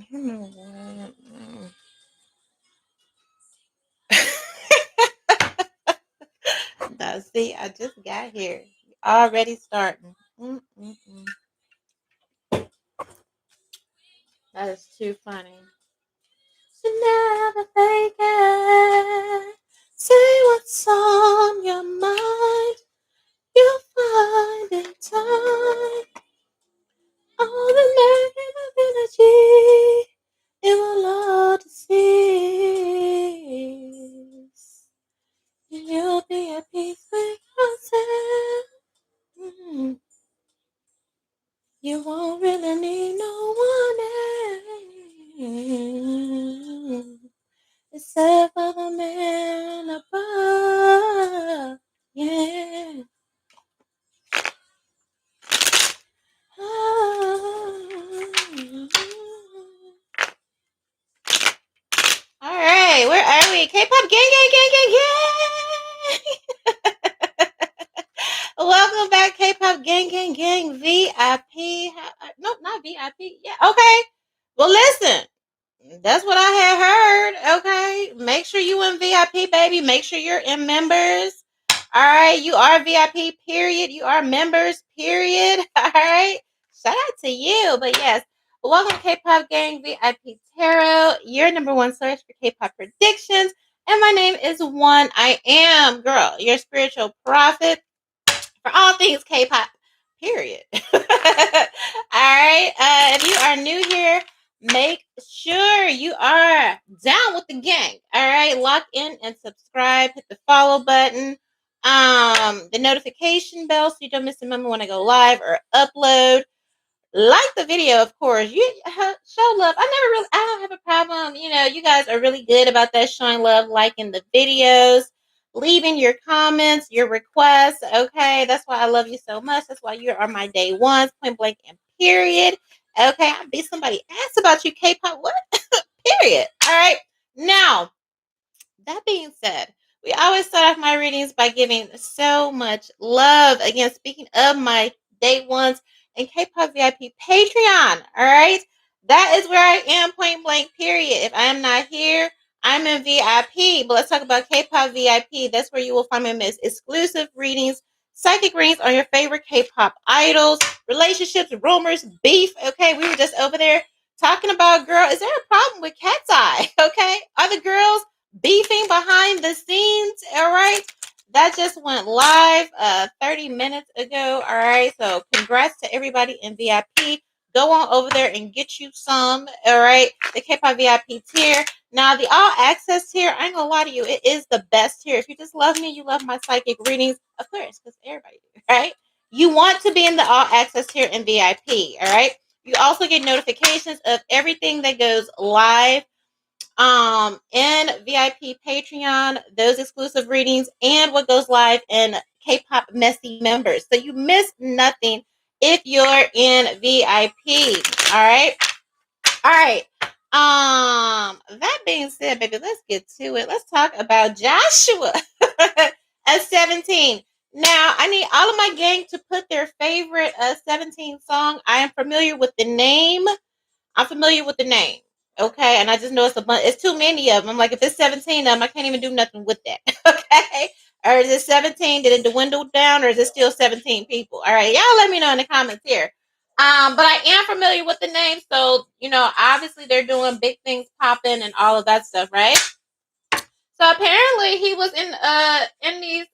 I don't know what. No, see, I just got here. Already starting. Mm-mm-mm. That is too funny. Should never fake it. Say what's on your mind. You'll find in time. All the negative energy, it will all deceive. You'll be at peace with yourself. Mm. You won't really need no one else except for the man above. Yeah. All right, where are we? K-pop gang, gang, gang, gang, gang. Welcome back, K-pop gang, gang, gang. VIP. No, not VIP. Yeah, okay. Well, listen. That's what I had heard. Okay. Make sure you in VIP, baby. Make sure you're in members. All right. You are VIP, period. You are members, period. All right. Shout out to you. But yes, welcome to K-Pop Gang VIP Tarot, your number one source for K-Pop predictions. And my name is One. I am, girl, your spiritual prophet for all things K-pop. Period. All right. If you are new here, make sure you are down with the gang. All right. Lock in and subscribe. Hit the follow button. The notification bell so you don't miss a moment when I go live or upload. Like the video, of course. You show love. I don't have a problem. You guys are really good about that, showing love, liking the videos, leaving your comments, your requests. Okay, that's why I love you so much. That's why you are my day ones, point blank and period. Okay, I bet somebody asked about you, K-pop. What? Period. All right. Now, that being said, we always start off my readings by giving so much love. Again, speaking of my day ones and K-pop VIP Patreon, all right? That is where I am, point blank, period. If I am not here, I'm in VIP. But let's talk about K-pop VIP. That's where you will find my most exclusive readings, psychic readings on your favorite K-pop idols, relationships, rumors, beef. Okay, we were just over there talking about, girl, is there a problem with Cat's Eye? Okay, are the girls beefing behind the scenes? All right, that just went live 30 minutes ago. All right, so congrats to everybody in VIP. Go on over there and get you some. All right, the K-pop VIP tier. Now the all access tier, I ain't gonna lie to you, it is the best tier. If you just love me, you love my psychic readings, of course, because everybody do, right? You want to be in the all access tier in VIP. All right, you also get notifications of everything that goes live in VIP Patreon, those exclusive readings, and what goes live in K-pop Messy members. So you miss nothing if you're in VIP. All right. All right. That being said, baby, let's get to it. Let's talk about Joshua at 17. Now, I need all of my gang to put their favorite 17 song. I am familiar with the name. I'm familiar with the name. Okay. And I just know it's a bunch. It's too many of them. I'm like, if it's 17 of them, I can't even do nothing with that. Okay. Or is it 17? Did it dwindle down or is it still 17 people? All right. Y'all let me know in the comments here. But I am familiar with the name. So, obviously they're doing big things popping and all of that stuff, right? So apparently he was in these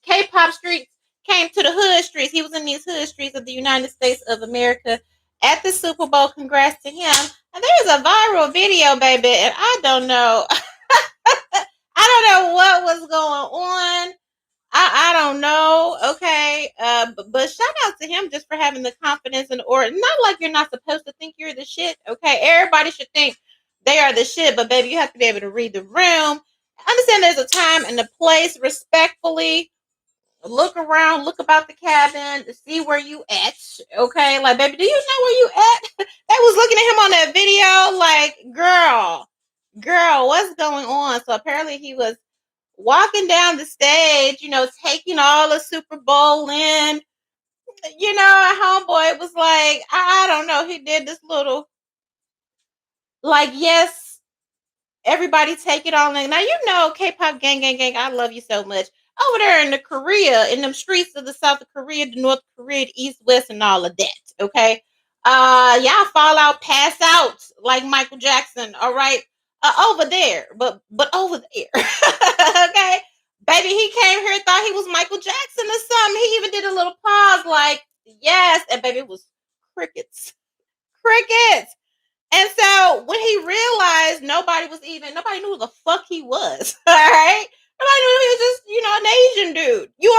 K-pop streets, came to the hood streets. He was in these hood streets of the United States of America at the Super Bowl. Congrats to him. And there's a viral video, baby, and I don't know. I don't know what was going on. I don't know. Okay. But shout out to him just for having the confidence and or not like you're not supposed to think you're the shit. Okay. Everybody should think they are the shit, but baby, you have to be able to read the room. Understand there's a time and a place, respectfully look around, look about the cabin to see where you at. Okay, like baby, do you know where you at? They was looking at him on that video, like, girl, what's going on? So apparently he was walking down the stage, taking all the Super Bowl in. A homeboy was like, I don't know, he did this little Like, yes, everybody take it all in. Now you know K-pop gang, gang, gang. I love you so much. Over there in the Korea, in them streets of the South of Korea, the North Korea, the East, West, and all of that. Okay. Y'all fall out, pass out like Michael Jackson. All right. Over there, but over there. Okay. Baby, he came here, thought he was Michael Jackson or something. He even did a little pause, like, yes, and baby, it was crickets. Crickets. And so when he realized nobody knew who the fuck he was. All right. Nobody knew he was just, an Asian dude. Okay,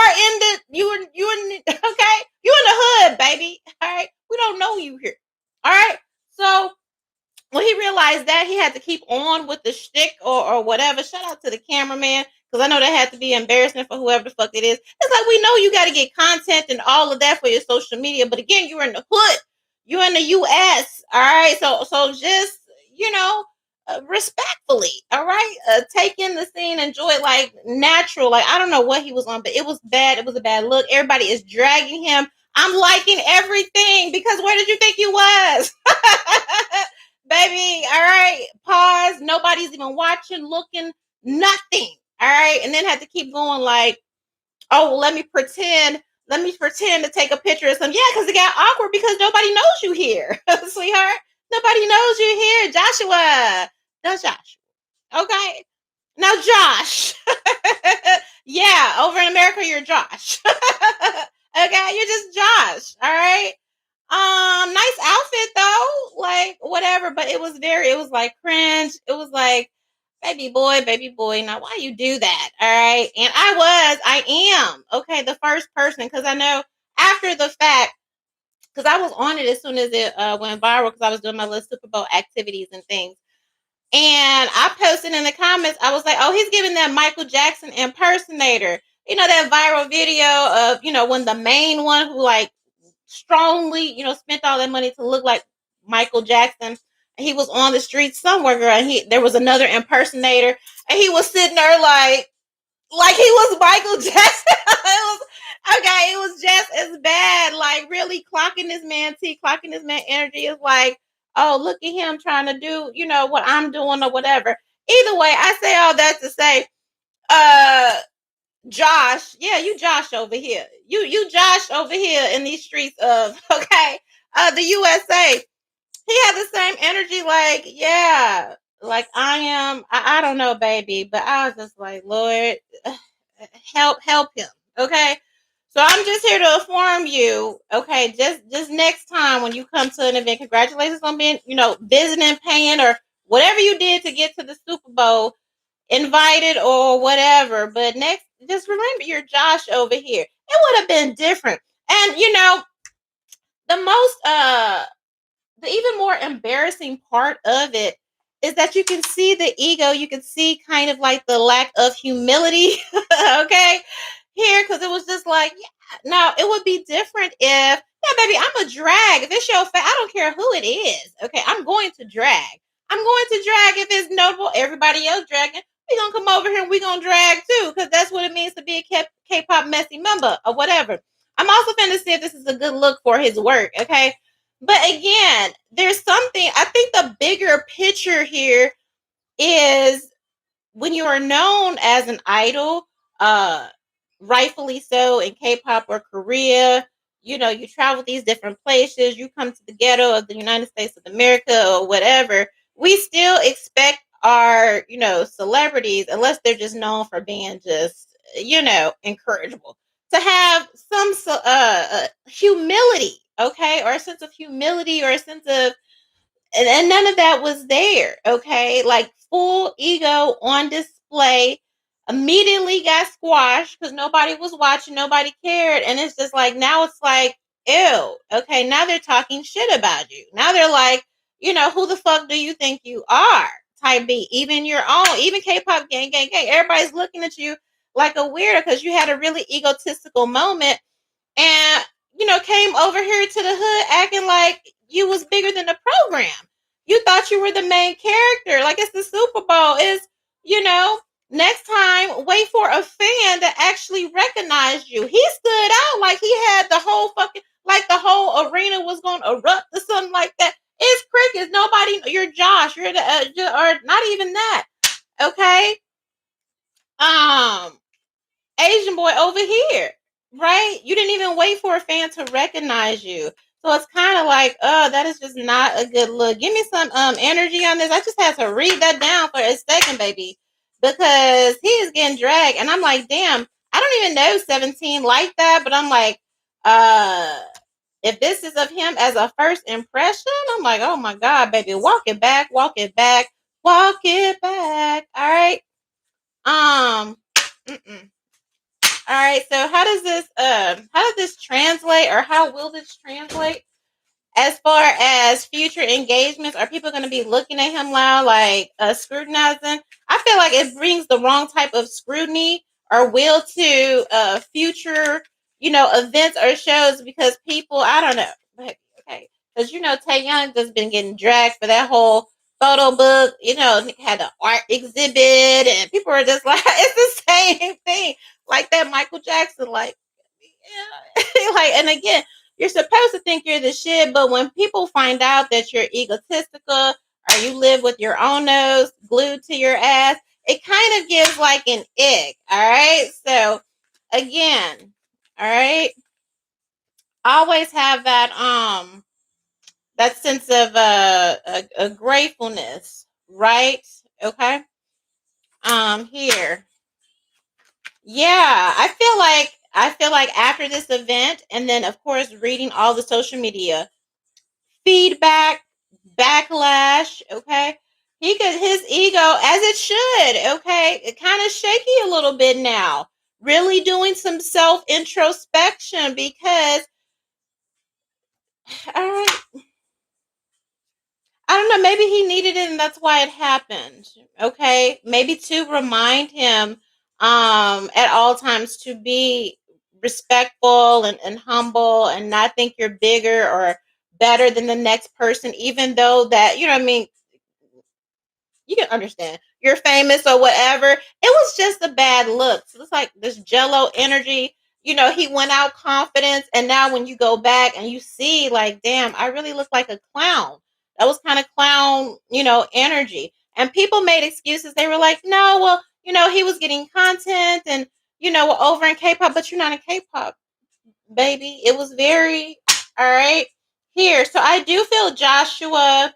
you in the hood, baby. All right. We don't know you here. All right. So when he realized that, he had to keep on with the shtick or whatever. Shout out to the cameraman, because I know that had to be embarrassing for whoever the fuck it is. It's like, we know you got to get content and all of that for your social media, but again, you're in the hood, you're in the U.S. All right, so just respectfully, all right, take in the scene, enjoy it like natural. Like, I don't know what he was on, but it was bad. It was a bad look. Everybody is dragging him. I'm liking everything, because where did you think you was? Baby, all right, pause. Nobody's even watching, looking, nothing. All right. And then had to keep going, like, oh, well, let me pretend to take a picture of some. Yeah, because it got awkward because nobody knows you here, sweetheart. Nobody knows you here. Joshua. No, Josh. Okay. Now, Josh. Yeah, over in America, you're Josh. Okay, you're just Josh. All right. Nice outfit though, like whatever, but it was like cringe. It was like, baby boy, now why you do that? All right. And I am, okay, the first person, because I know after the fact, because I was on it as soon as it went viral, because I was doing my little Super Bowl activities and things. And I posted in the comments, I was like, oh, he's giving that Michael Jackson impersonator. You know, that viral video of, when the main one who like strongly, spent all that money to look like Michael Jackson. He was on the street somewhere, girl, and there was another impersonator, and he was sitting there like he was Michael Jackson. It was just as bad. Like, really clocking this man T, clocking this man energy is like, oh, look at him trying to do, what I'm doing or whatever. Either way, I say all that to say, uh, Josh, yeah, you Josh over here. You Josh over here in these streets of the USA. He had the same energy, like, yeah, like I am. I don't know, baby, but I was just like, Lord, help him, okay. So I'm just here to inform you, okay. Just next time when you come to an event, congratulations on being, visiting, paying, or whatever you did to get to the Super Bowl, invited or whatever. But next, just remember you're Josh over here. It would have been different. And the most the even more embarrassing part of it is that you can see the ego, you can see kind of like the lack of humility, okay, here, because it was just like, yeah, now it would be different if, yeah, baby, I'm a drag. If it's your I don't care who it is, okay, I'm going to drag. I'm going to drag if it's notable. Everybody else dragging, we gonna come over here and we gonna drag too, because that's what it means to be a K-pop messy member or whatever. I'm also going to see if this is a good look for his work, okay? But again, there's something, I think the bigger picture here is when you are known as an idol, uh, rightfully so, in K-pop or Korea, you travel these different places, you come to the ghetto of the United States of America or whatever, we still expect our, celebrities, unless they're just known for being just, incorrigible, to have some humility, okay, or a sense of humility, or a sense of, and none of that was there, okay, like full ego on display, immediately got squashed because nobody was watching, nobody cared, and it's just like, now it's like, ew, okay, now they're talking shit about you, now they're like, who the fuck do you think you are, type B, even your own, even K-pop gang gang gang, everybody's looking at you like a weirdo because you had a really egotistical moment, and came over here to the hood acting like you was bigger than the program. You thought you were the main character, like it's the Super Bowl. Is you know next time wait for a fan that actually recognized you. He stood out like he had the whole fucking, like the whole arena was going to erupt or something like that. It's crickets. Nobody. You're Josh. You're the or not even that. Okay. Um, Asian boy over here, right? You didn't even wait for a fan to recognize you. So it's kind of like, oh, that is just not a good look. Give me some energy on this. I just had to read that down for a second, baby, because he is getting dragged, and I'm like, damn, I don't even know 17 like that, but I'm like, uh, if this is of him as a first impression, I'm like, oh my god, baby, walk it back, walk it back, walk it back. All right, mm-mm. All right, so how does this translate, or how will this translate as far as future engagements? Are people going to be looking at him now like scrutinizing? I feel like it brings the wrong type of scrutiny or will to future, events or shows, because people, I don't know. Okay, because Tay Young just been getting dragged for that whole photo book. Had an art exhibit, and people are just like, it's the same thing, like that Michael Jackson, like, yeah, like, and again, you're supposed to think you're the shit, but when people find out that you're egotistical or you live with your own nose glued to your ass, it kind of gives like an ick. All right. So again, all right, always have that sense of a gratefulness, right? Okay. Here. Yeah, I feel like after this event, and then of course reading all the social media feedback, backlash, okay? He got his ego, as it should, okay? It kind of shaky a little bit now. Really doing some self introspection because, all right, I don't know, maybe he needed it and that's why it happened, okay? Maybe to remind him at all times to be respectful and humble and not think you're bigger or better than the next person, even though that, you know what I mean, you can understand. You're famous or whatever. It was just a bad look. So it's like this jello energy. He went out confidence, and now when you go back and you see, like, damn, I really look like a clown. That was kind of clown, energy. And people made excuses. They were like, no, well, he was getting content and, over in K-pop, but you're not in K-pop, baby. It was very, all right, here. So I do feel Joshua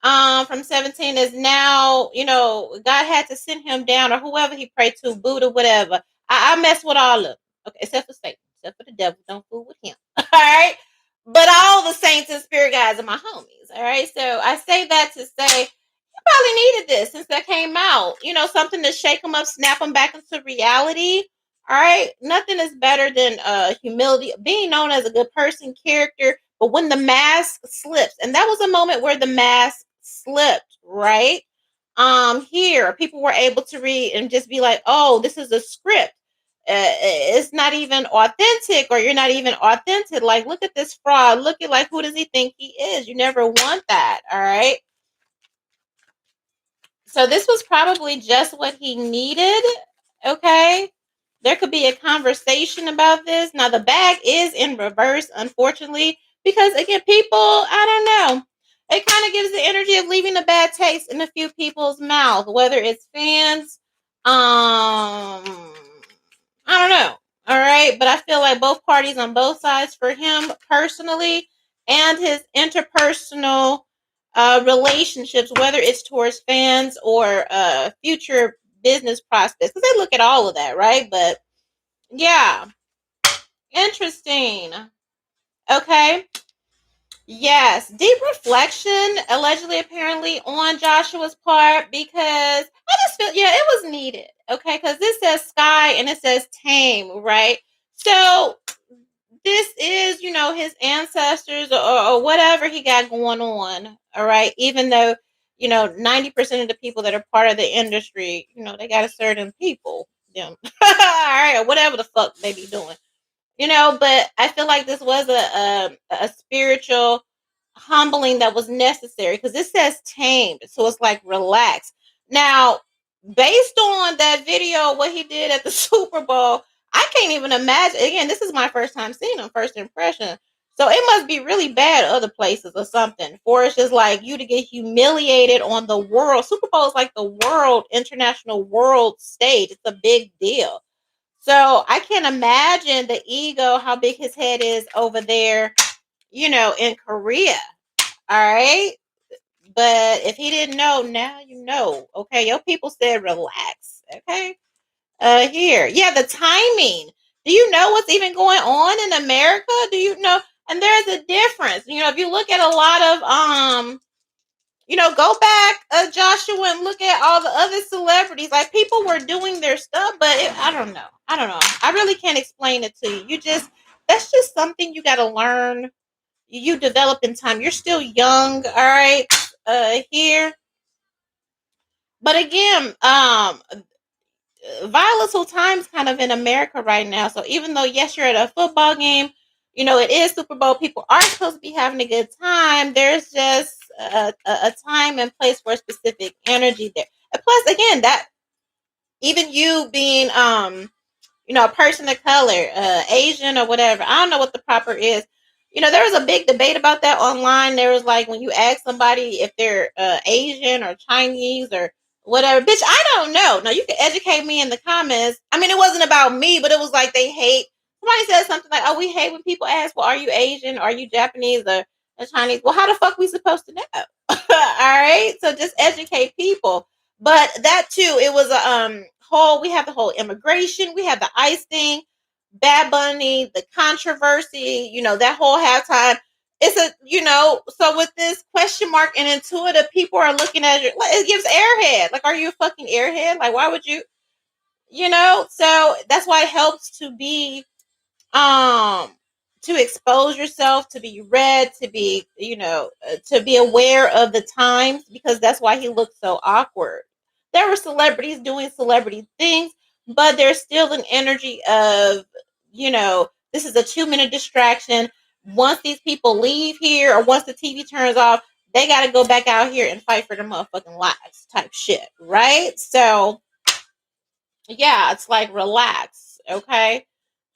from 17 is now, God had to send him down, or whoever he prayed to, Buddha, whatever. I mess with all of them. Okay, except for Satan, except for the devil. Don't fool with him. All right. But all the saints and spirit guides are my homies. All right. So I say that to say probably needed this since that came out. Something to shake them up, snap them back into reality. All right. Nothing is better than humility, being known as a good person, character. But when the mask slips, and that was a moment where the mask slipped, right? Here, people were able to read and just be like, oh, this is a script. It's not even authentic, or you're not even authentic. Like, look at this fraud. Look at, like, who does he think he is? You never want that. All right. So this was probably just what he needed. Okay. There could be a conversation about this. Now the bag is in reverse, unfortunately, because again, people, I don't know. It kind of gives the energy of leaving a bad taste in a few people's mouth, whether it's fans, I don't know. All right. But I feel like both parties on both sides, for him personally and his interpersonal relationships, whether it's towards fans or future business prospects, because they look at all of that, right? But yeah, interesting. Okay. Yes, deep reflection, allegedly, apparently, on Joshua's part, because I just feel, yeah, it was needed. Okay, because this says sky and it says tame, right? So this is, his ancestors, or whatever he got going on. All right, even though 90% of the people that are part of the industry, they got a certain people, them, all right, or whatever the fuck they be doing. But I feel like this was a spiritual humbling that was necessary, because it says tamed, so it's like relaxed. Now, based on that video, what he did at the Super Bowl, I can't even imagine. Again, this is my first time seeing him, first impression. So it must be really bad other places or something. For it's just like you to get humiliated on the world. Super Bowl is like the world, international world stage. It's a big deal. So I can't imagine the ego, how big his head is over there, in Korea. All right. But if he didn't know, now you know. Okay. Your people said relax. Okay. Here. Yeah, the timing. Do you know what's even going on in America? Do you know? And there's a difference. If you look at a lot of go back, Joshua, and look at all the other celebrities. Like people were doing their stuff, but I don't know. I don't know. I really can't explain it to you. That's just something you got to learn. You develop in time. You're still young, all right. Here, but again, volatile times kind of in America right now. So even though yes, you're at a football game, it is Super Bowl. People are supposed to be having a good time. There's just a time and place for a specific energy there. And plus, again, that even you being a person of color, Asian or whatever. I don't know what the proper is. There was a big debate about that online. There was like when you ask somebody if they're Asian or Chinese or whatever, bitch, I don't know. Now you can educate me in the comments. I mean, it wasn't about me, but it was like they hate. Somebody said something like, "Oh, we hate when people ask, well, are you Asian? Are you Japanese or Chinese?" Well, how the fuck we supposed to know? All right, so just educate people. But that too, it was a whole. We have the whole immigration. We have the ICE thing, Bad Bunny, the controversy. That whole halftime. It's so with this question mark and intuitive, people are looking at it. It gives airhead. Like, are you a fucking airhead? Like, why would you? So that's why it helps to be um to expose yourself, to be read, to be to be aware of the times, because that's why he looked so awkward. There were celebrities doing celebrity things, but there's still an energy of this is a 2-minute distraction. Once these people leave here, or once the TV turns off, they got to go back out here and fight for their motherfucking lives type shit, right? So yeah, it's like relax, okay.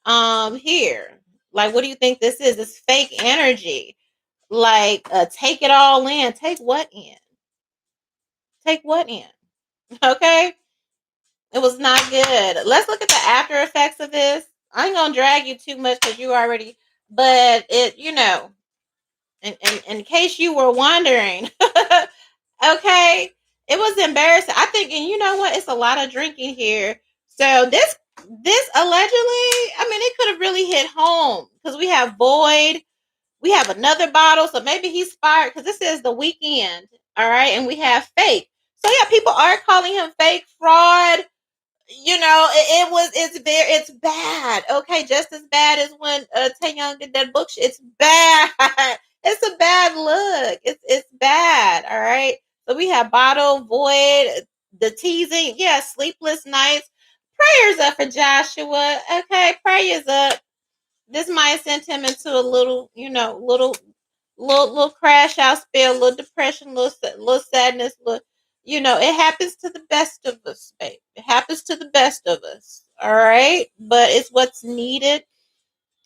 Here, like, what do you think this is? This fake energy. Like, take it all in. Take what in? Take what in? Okay. It was not good. Let's look at the after effects of this. I ain't gonna drag you too much because you already, but in case you were wondering, okay, it was embarrassing. I think, and you know what? It's a lot of drinking here. So this allegedly, I mean, it could have really hit home because we have Void, we have another bottle, so maybe he's fired because this is the weekend, all right, and we have Fake. So yeah, people are calling him fake, fraud. It's bad. Okay, just as bad as when Taeyong did that book. It's bad. It's a bad look. It's bad. All right. So we have Bottle, Void, the teasing. Yeah, sleepless nights. Prayers up for Joshua. Okay, prayers up. This might send him into a little, little crash out spell, little depression, little sadness, it happens to the best of us, babe. It happens to the best of us. All right. But it's what's needed.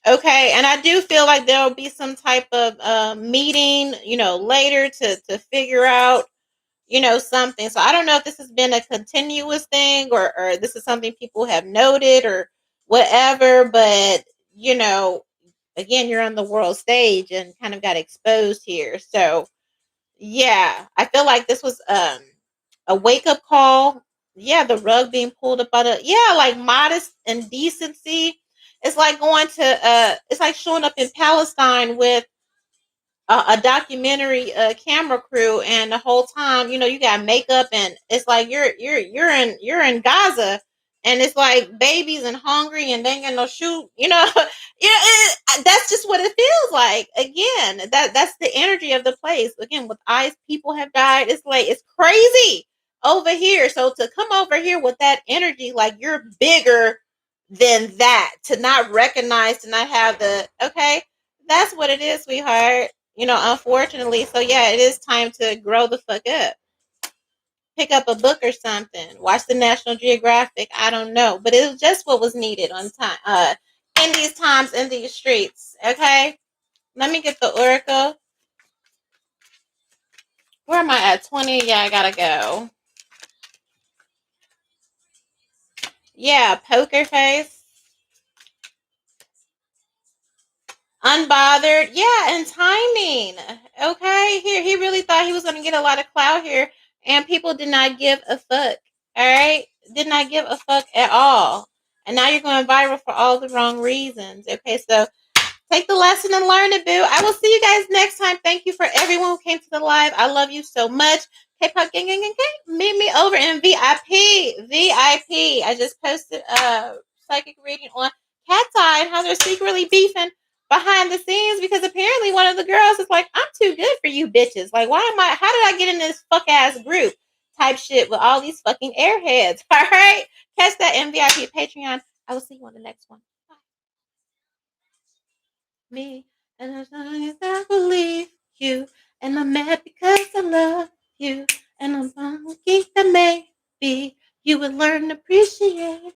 Okay. And I do feel like there will be some type of meeting, later to figure out, something. So I don't know if this has been a continuous thing, or this is something people have noted or whatever, but you know, again, you're on the world stage and kind of got exposed here. So yeah, I feel like this was a wake up call. Yeah, the rug being pulled up out of, yeah, like modest and decency. It's like going to it's like showing up in Palestine with a documentary camera crew, and the whole time you got makeup, and it's like you're in Gaza, and it's like babies and hungry and they ain't got no shoe, that's just what it feels like. Again, that's the energy of the place. Again, with ICE, people have died. It's like it's crazy over here. So to come over here with that energy, like you're bigger than that, to not recognize, to not have the, okay, that's what it is, sweetheart. Unfortunately. So yeah, it is time to grow the fuck up. Pick up a book or something. Watch the National Geographic. I don't know, but it was just what was needed on time. In these times, in these streets. Okay. Let me get the oracle. Where am I at? 20? Yeah, I gotta go. Yeah, poker face. Unbothered. Yeah, and timing. Okay, here he really thought he was gonna get a lot of clout here, and people did not give a fuck. All right, did not give a fuck at all. And now you're going viral for all the wrong reasons. Okay, so take the lesson and learn it, boo. I will see you guys next time. Thank you for everyone who came to the live. I love you so much. K-pop gang, gang, gang, gang. Meet me over in VIP. VIP. I just posted a psychic reading on Cat's Eye and how they're secretly beefing behind the scenes because apparently one of the girls is like, I'm too good for you bitches. Like, how did I get in this fuck ass group type shit with all these fucking airheads? All right. Catch that in VIP Patreon. I will see you on the next one. Bye. Me, and as long as I believe you, and I'm mad because I love you, and I'm thinking that maybe you would learn to appreciate